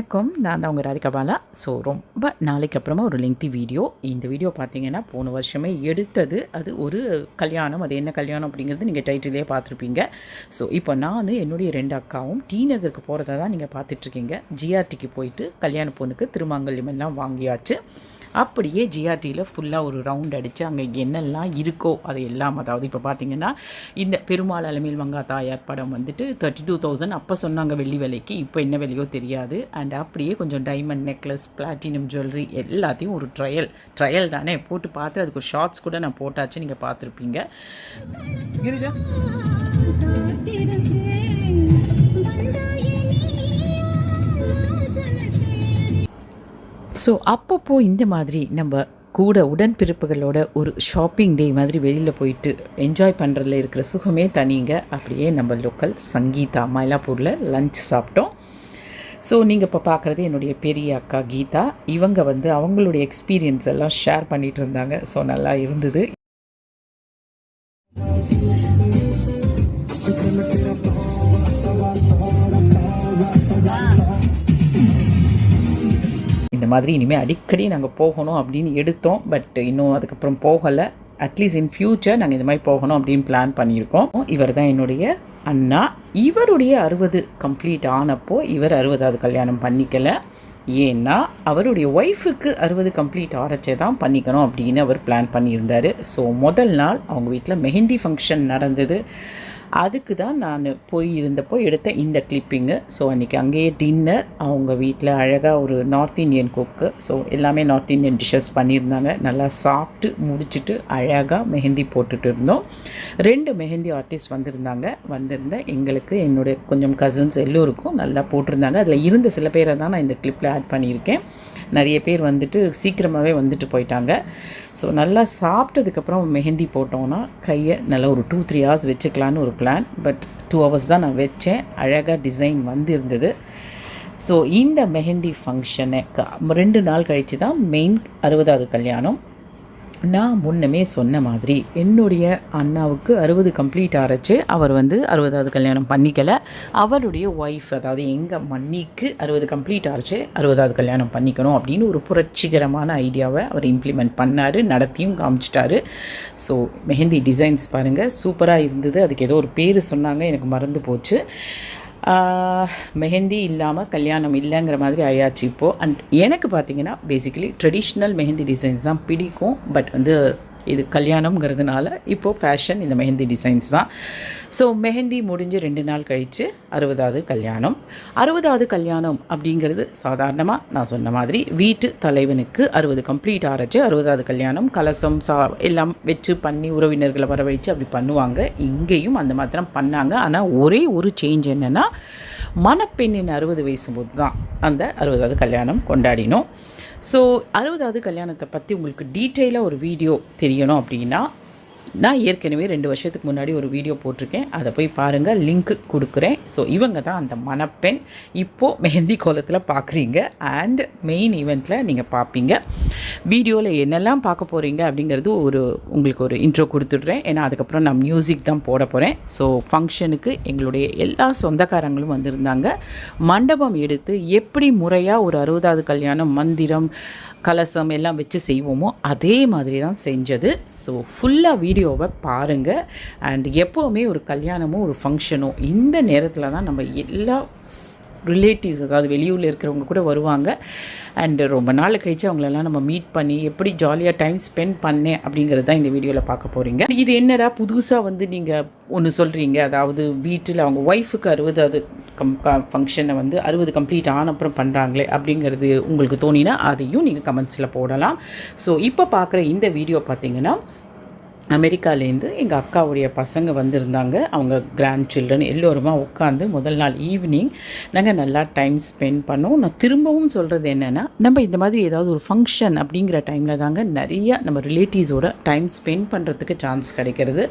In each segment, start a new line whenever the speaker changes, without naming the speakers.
வணக்கம். நான் தான் உங்கள் ராதிகா பாலா. ஸோ ரொம்ப நாளைக்கு அப்புறமா ஒரு லெங்க்தி வீடியோ. இந்த வீடியோ பார்த்தீங்கன்னா போன வருஷமே எடுத்தது. அது ஒரு கல்யாணம். அது என்ன கல்யாணம் அப்படிங்கிறது நீங்கள் டைட்டிலே பார்த்துருப்பீங்க. ஸோ இப்போ நான் என்னுடைய 2 அக்காவும் டி நகருக்கு போகிறத தான் நீங்கள் பார்த்துட்ருக்கீங்க. ஜிஆர்டிக்கு போயிட்டு கல்யாண பொண்ணுக்கு திருமாங்கல்யம் எல்லாம் வாங்கியாச்சு. அப்படியே ஜிஆர்டியில் ஃபுல்லாக ஒரு ரவுண்ட் அடித்து அங்கே என்னெல்லாம் இருக்கோ அது எல்லாம், அதாவது இப்போ பார்த்திங்கன்னா இந்த பெருமாள் அலமேல் மங்கா தாயார் படம் வந்துட்டு 32,000 அப்போ சொன்னாங்க வெள்ளி விலைக்கு. இப்போ என்ன விலையோ தெரியாது. அண்ட் அப்படியே கொஞ்சம் டைமண்ட் நெக்லஸ், பிளாட்டினம் ஜுவல்லரி எல்லாத்தையும் ஒரு ட்ரையல் தானே போட்டு பார்த்து அதுக்கு ஒரு ஷார்ட்ஸ் கூட நான் போட்டாச்சு, நீங்கள் பார்த்துருப்பீங்க. ஸோ அப்பப்போ இந்த மாதிரி நம்ம கூட உடன்பிறப்புகளோட ஒரு ஷாப்பிங் டே மாதிரி வெளியில் போயிட்டு என்ஜாய் பண்ணுறதுல இருக்கிற சுகமே தனிங்க. அப்படியே நம்ம லோக்கல் சங்கீதா மயிலாப்பூரில் லஞ்ச் சாப்பிட்டோம். ஸோ நீங்கள் இப்போ பார்க்குறது என்னுடைய பெரிய அக்கா கீதா. இவங்க வந்து அவங்களுடைய எக்ஸ்பீரியன்ஸ் எல்லாம் ஷேர் பண்ணிகிட்டு இருந்தாங்க. ஸோ நல்லா இருந்தது. இந்த மாதிரி இனிமேல் அடிக்கடி நாங்கள் போகணும் அப்படின்னு எடுத்தோம். பட் இன்னும் அதுக்கப்புறம் போகலை. அட்லீஸ்ட் இன் ஃப்யூச்சர் நாங்கள் இந்த மாதிரி போகணும் அப்படின்னு பிளான் பண்ணியிருக்கோம். இவர் தான் என்னுடைய அண்ணா. இவருடைய 60 கம்ப்ளீட் ஆனப்போ இவர் 60வது கல்யாணம் பண்ணிக்கலை. ஏன்னா அவருடைய ஒய்ஃபுக்கு 60 கம்ப்ளீட் ஆரச்சே தான் பண்ணிக்கணும் அப்படின்னு அவர் பிளான் பண்ணியிருந்தார். ஸோ முதல் நாள் அவங்க வீட்டில் மெஹந்தி ஃபங்க்ஷன் நடந்தது. அதுக்கு தான் நான் இருந்தப்போ எடுத்த இந்த கிளிப்பிங்கு. ஸோ அன்றைக்கி அங்கேயே டின்னர். அவங்க வீட்டில் அழகாக ஒரு நார்த் இந்தியன் குக்கு. ஸோ எல்லாமே நார்த் இந்தியன் டிஷ்ஷஸ் பண்ணியிருந்தாங்க. நல்லா சாப்பிட்டு முடிச்சுட்டு அழகாக மெஹந்தி போட்டுட்டு இருந்தோம். 2 மெஹந்தி ஆர்டிஸ்ட் வந்திருந்த எங்களுக்கு என்னுடைய கொஞ்சம் கசின்ஸ் எல்லோருக்கும் நல்லா போட்டிருந்தாங்க. அதில் இருந்த சில பேரை தான் நான் இந்த கிளிப்பில் ஆட் பண்ணியிருக்கேன். நிறைய பேர் வந்துட்டு சீக்கிரமாகவே வந்துட்டு போயிட்டாங்க. ஸோ நல்லா சாப்பிட்டதுக்கப்புறம் மெஹந்தி போட்டோன்னா கையை நல்லா ஒரு 2-3 ஹவர்ஸ் வச்சுக்கலான்னு ஒரு பிளான். பட் 2 ஹவர்ஸ் தான் நான் வச்சேன். அழகாக டிசைன் இருந்தது. ஸோ இந்த மெஹந்தி ஃபங்க்ஷனை 2 நாள் கழித்து தான் மெயின் 60வது கல்யாணம். நான் முன்னமே சொன்ன மாதிரி என்னுடைய அண்ணாவுக்கு 60 கம்ப்ளீட் ஆரச்சு. அவர் வந்து 60வது கல்யாணம் பண்ணிக்கலை. அவருடைய ஒய்ஃப், அதாவது எங்கள் மன்னிக்கு 60 கம்ப்ளீட் ஆரச்சு, 60வது கல்யாணம் பண்ணிக்கணும் அப்படின்னு ஒரு புரட்சிகரமான ஐடியாவை அவர் இம்ப்ளிமெண்ட் பண்ணார், நடத்தியும் காமிச்சிட்டாரு. ஸோ மெஹந்தி டிசைன்ஸ் பாருங்கள், சூப்பராக இருந்தது. அதுக்கு ஏதோ ஒரு பேர் சொன்னாங்க, எனக்கு மறந்து போச்சு. மெஹந்தி இல்லாமல் கல்யாணம் இல்லைங்கிற மாதிரி ஆயாச்சு இப்போது. அண்ட் எனக்கு பார்த்திங்கன்னா பேசிக்கலி ட்ரெடிஷ்னல் மெஹந்தி டிசைன்ஸ் தான் பிடிக்கும். பட் வந்து இது கல்யாணம்ங்கிறதுனால இப்போது ஃபேஷன் இந்த மெஹந்தி டிசைன்ஸ் தான். ஸோ மெஹந்தி முடிஞ்சு 2 நாள் கழித்து 60வது கல்யாணம். 60வது கல்யாணம் அப்படிங்கிறது சாதாரணமாக நான் சொன்ன மாதிரி வீட்டு தலைவனுக்கு 60 கம்ப்ளீட் ஆரச்சு 60வது கல்யாணம். கலசம் எல்லாம் வச்சு பண்ணி உறவினர்களை வர வச்சு அப்படி பண்ணுவாங்க. இங்கேயும் அந்த மாதிரி தான் பண்ணாங்க. ஆனால் ஒரே ஒரு சேஞ்ச் என்னென்னா, மணப்பெண்ணின் 60 வயசு போது தான் அந்த 60வது கல்யாணம் கொண்டாடினோம். ஸோ 60வது கல்யாணத்தை பற்றி உங்களுக்கு டீட்டெயிலாக ஒரு வீடியோ தெரியணும் அப்படின்னா, நான் ஏற்கனவே 2 வருஷத்துக்கு முன்னாடி ஒரு வீடியோ போட்டிருக்கேன். அதை போய் பாருங்கள், லிங்க் கொடுக்குறேன். ஸோ இவங்க தான் அந்த மணப்பெண். இப்போது மெஹந்தி கோலத்தில் பார்க்குறீங்க. அண்ட் மெயின் ஈவெண்ட்டில் நீங்கள் பார்ப்பீங்க. வீடியோவில் என்னெல்லாம் பார்க்க போகிறீங்க அப்படிங்கிறது உங்களுக்கு ஒரு இன்ட்ரோ கொடுத்துட்றேன். ஏன்னா அதுக்கப்புறம் நான் மியூசிக் தான் போட போகிறேன். ஸோ ஃபங்க்ஷனுக்கு எங்களுடைய எல்லா சொந்தக்காரங்களும் வந்திருந்தாங்க. மண்டபம் எடுத்து எப்படி முறையாக ஒரு 60வது கல்யாணம் மந்திரம், கலசம் எல்லாம் வச்சு செய்வோமோ அதே மாதிரி தான் செஞ்சது. ஸோ ஃபுல்லாக வீடியோவை பாருங்கள். அண்ட் எப்போவுமே ஒரு கல்யாணமோ ஒரு ஃபங்க்ஷனோ இந்த நேரத்தில் தான் நம்ம எல்லா ரிலேட்டிவ்ஸ், அதாவது வெளியூரில் இருக்கிறவங்க கூட வருவாங்க. அண்டு ரொம்ப நாள் கழித்து அவங்களெல்லாம் நம்ம மீட் பண்ணி எப்படி ஜாலியாக டைம் ஸ்பெண்ட் பண்ணேன் அப்படிங்கிறது தான் இந்த வீடியோவில் பார்க்க போகிறீங்க. இது என்னடா புதுசாக வந்து நீங்கள் ஒன்று சொல்கிறீங்க, அதாவது வீட்டில் அவங்க ஒய்ஃபுக்கு 60வது ஃபங்க்ஷனை வந்து 60 கம்ப்ளீட் ஆன அப்புறம் பண்ணுறாங்களே அப்படிங்கிறது உங்களுக்கு தோணினா அதையும் நீங்கள் கமெண்ட்ஸில் போடலாம். ஸோ இப்போ பார்க்குற இந்த வீடியோ பார்த்திங்கன்னா, அமெரிக்காலேருந்து எங்கள் அக்காவுடைய பசங்க வந்திருந்தாங்க. அவங்க கிராண்ட் சில்ட்ரன் எல்லோருமா உட்காந்து முதல் நாள் ஈவினிங் நாங்கள் நல்லா டைம் ஸ்பெண்ட் பண்ணோம். நான் திரும்பவும் சொல்கிறது என்னென்னா, நம்ம இந்த மாதிரி ஏதாவது ஒரு ஃபங்க்ஷன் அப்படிங்கிற டைமில் தாங்க நிறையா நம்ம ரிலேட்டிவ்ஸோட டைம் ஸ்பெண்ட் பண்ணுறதுக்கு சான்ஸ் கிடைக்கிறது.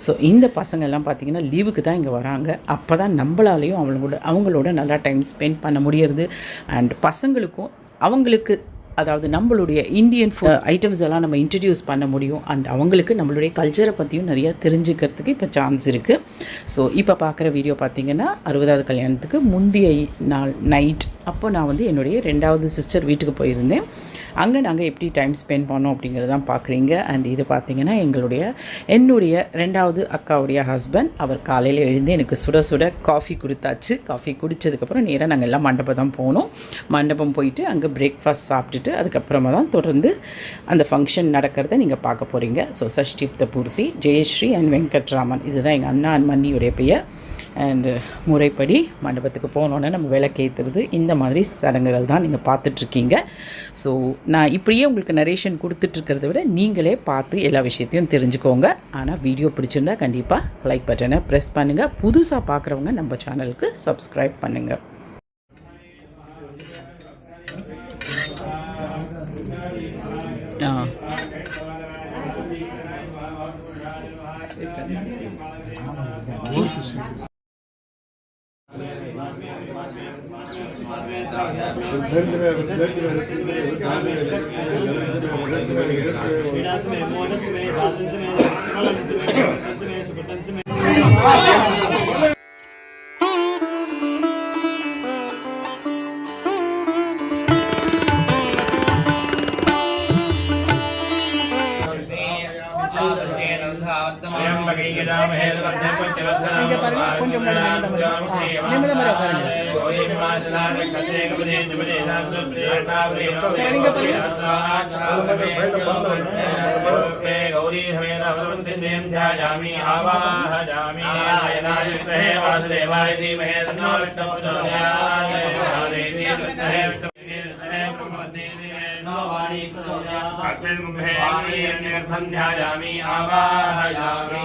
ஸோ இந்த பசங்கள்லாம் பார்த்திங்கன்னா லீவுக்கு தான் இங்கே வராங்க. அப்போ தான் நம்மளாலேயும் அவங்களோட நல்லா டைம் ஸ்பெண்ட் பண்ண முடியறது. அண்ட் பசங்களுக்கும் அவங்களுக்கு அதாவது நம்மளுடைய இந்தியன் ஐட்டம்ஸ் எல்லாம் நம்ம இன்ட்ரடியூஸ் பண்ண முடியும். அண்ட் அவங்களுக்கு நம்மளுடைய கல்ச்சரை பற்றியும் நிறையா தெரிஞ்சுக்கிறதுக்கு இப்போ சான்ஸ் இருக்குது. ஸோ இப்போ பார்க்குற வீடியோ பார்த்திங்கன்னா 60வது கல்யாணத்துக்கு முந்தைய நாள் நைட் அப்போ நான் வந்து என்னுடைய 2வது சிஸ்டர் வீட்டுக்கு போயிருந்தேன். அங்கே நாங்கள் எப்படி டைம் ஸ்பெண்ட் பண்ணோம் அப்படிங்கிறது தான் பார்க்குறீங்க. அண்ட் இது பார்த்திங்கன்னா என்னுடைய 2வது அக்காவுடைய ஹஸ்பண்ட். அவர் காலையில் எழுந்து எனக்கு சுட சுட காஃபி கொடுத்தாச்சு. காஃபி குடித்ததுக்கப்புறம் நேராக நாங்கள் எல்லாம் மண்டபம் தான் போனோம். மண்டபம் போயிட்டு அங்கே பிரேக்ஃபாஸ்ட் சாப்பிட்டுட்டு அதுக்கப்புறமா தான் தொடர்ந்து அந்த ஃபங்க்ஷன் நடக்கிறத நீங்கள் பார்க்க போகிறீங்க. ஸோ சஷ்டிப்த பூர்த்தி, ஜெயஸ்ரீ அண்ட் வெங்கட்ராமன், இதுதான் எங்கள் அண்ணா அண்ட் மன்னியுடைய பெயர். அண்டு முறைப்படி மண்டபத்துக்கு போனோன்னே நம்ம விளக்கேற்றுறது, இந்த மாதிரி சடங்குகள் தான் நீங்கள் பார்த்துட்ருக்கீங்க. ஸோ நான் இப்படியே உங்களுக்கு நரேஷன் கொடுத்துட்ருக்கிறத விட நீங்களே பார்த்து எல்லா விஷயத்தையும் தெரிஞ்சுக்கோங்க. ஆனால் வீடியோ பிடிச்சிருந்தா கண்டிப்பாக லைக் பட்டனை ப்ரெஸ் பண்ணுங்கள். புதுசாக பார்க்குறவங்க நம்ம சேனலுக்கு சப்ஸ்கிரைப் பண்ணுங்கள்.
गौरी समेत भगवन्तीं ध्यायामि आवाहयामि नारायणाय विद्महे वासुदेवाय धीमहि तन्नो विष्णुः प्रचोदयात् देवी विद्महे विष्णुः ब्रह्मवती वाणी प्रचोदयात् अस्मिन् मुखे निर्भं ध्यायामि आवाहयामि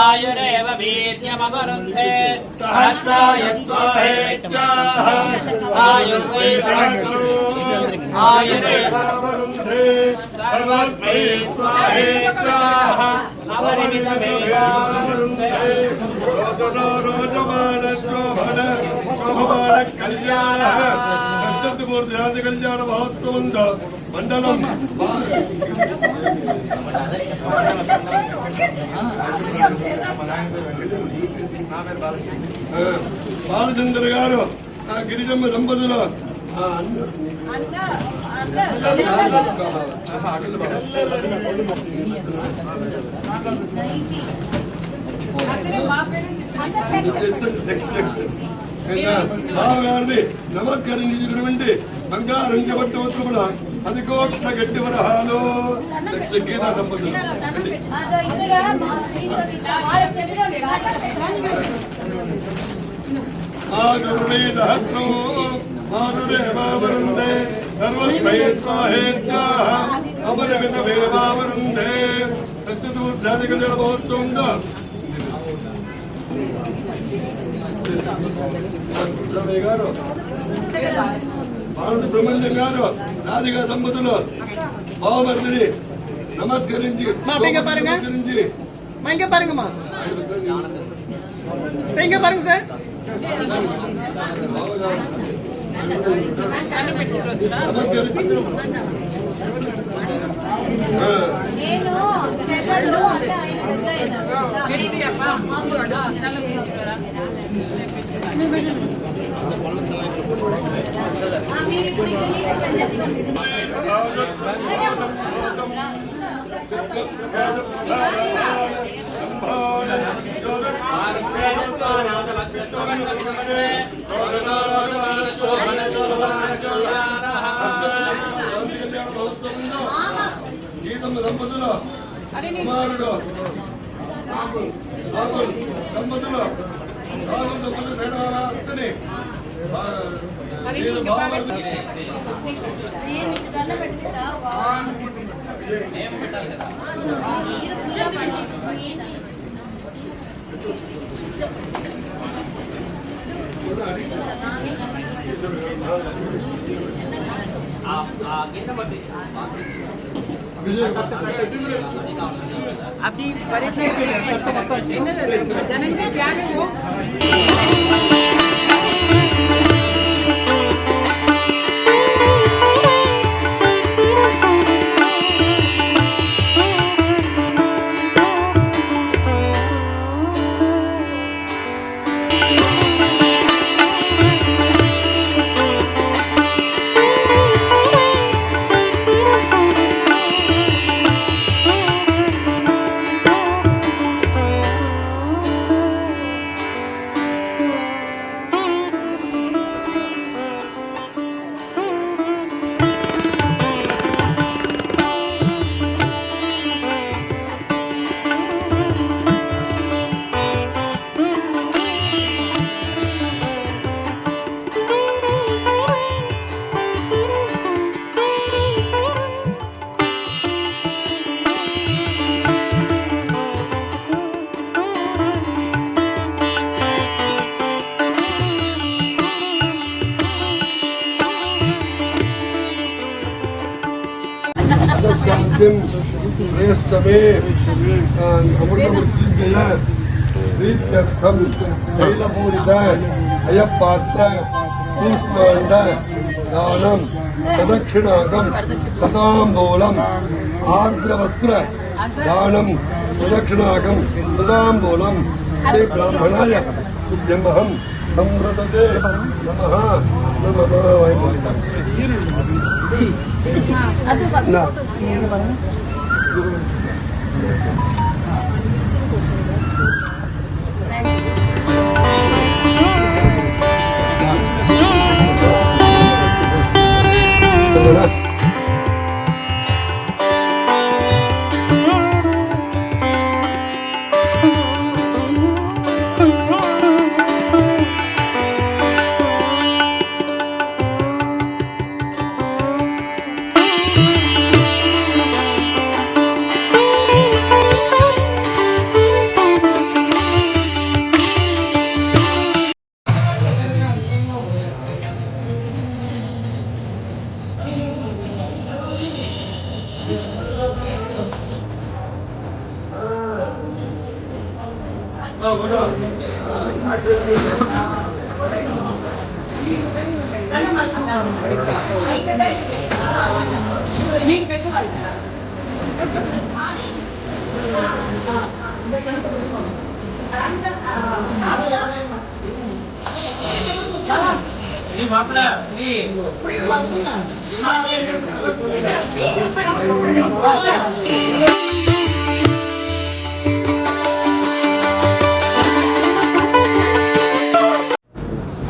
आयुरेव वीर्यमवरुन्धे सहस्राय स्वाहेत्याः आयुर्वै सहस्रम् आयुरेव वरुन्धे सर्वस्मै स्वाहेत्याः अपरिमितमेवावरुन्धे रोदनो रोजमान शोभन शोभमान कल्याणः पंचमूर्ति कल्याण महोत्सवं मंडलम బాలచంద్ర గారు గిరిజమ్మ దంపతులు బావగారిని నమస్కరించినటువంటి బంగారం చెబట్టి వస్తువుల అది కోట్ల గట్టి వరహాలు నెక్స్ట్ గీతా దంపతులు ఆరురేవావరుందే సర్వస్వై స్వాహేత్యాః అపరిమితమేవావరుందే సత్యదూర్జాతిక జలమహోత్సవంలో గారు భారత బ్రహ్మణ్యం గారు రాధికా దంపతులు బావమర్దిని నమస్కరించి
பாருங்க சார்
నమస్కరించి గీతమ్మ దంపతులు కుమారుడు రాహుల్ దంపతులు మేడాల అత్తని
अपनी परिस्थिति धनंजय क्या है वो
शांतिम प्रेष्ठमे अमृतमृत्युंजय प्रीत्यर्थम शैलपूरित अयपात्र पुष्पांड दानम प्रदक्षिणागम तदाम्बूलम आर्द्रवस्त्र दानम प्रदक्षिणागम तदाम्बूलम श्री ब्राह्मणाय तुभ्यमहं संवृतते नमः नमः ना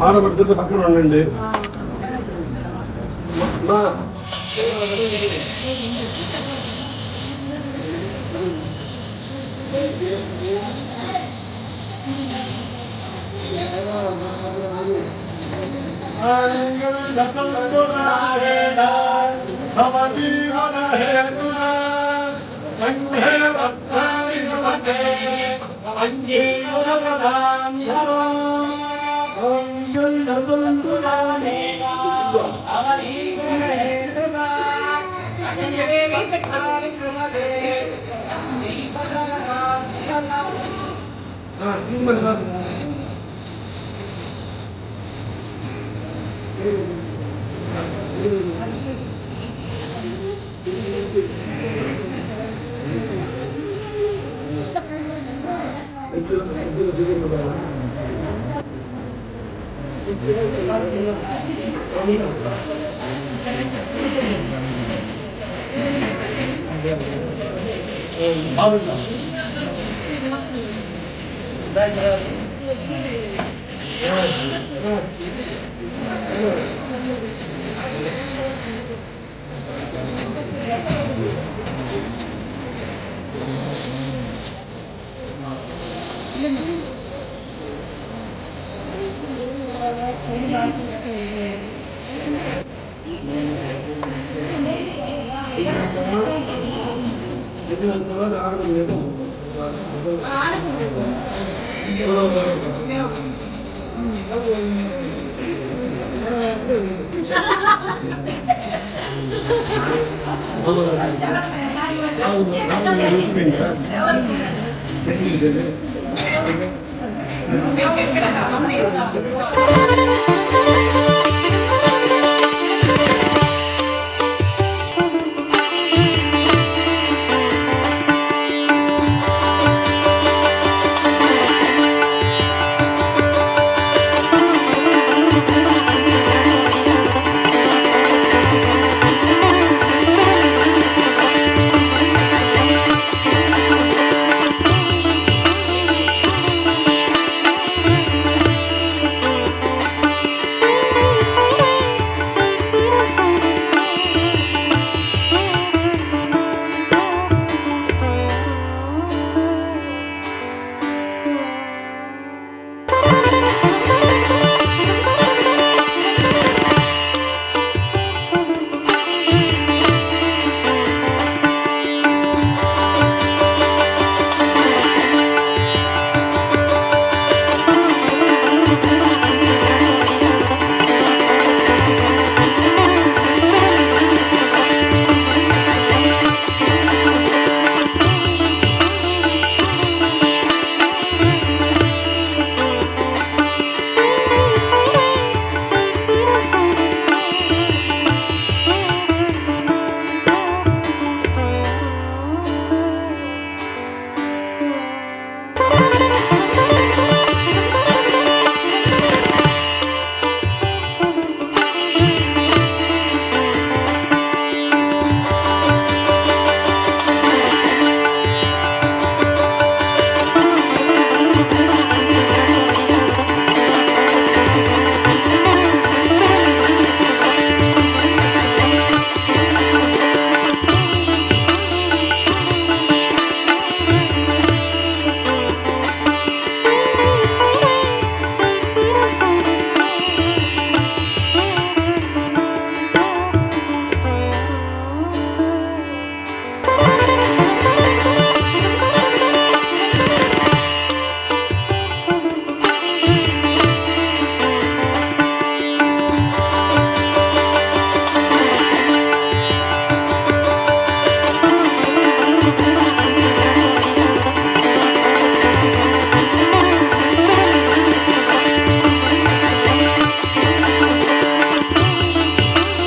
ఆడబడుతుంది పక్కన ఉండండి Thank you.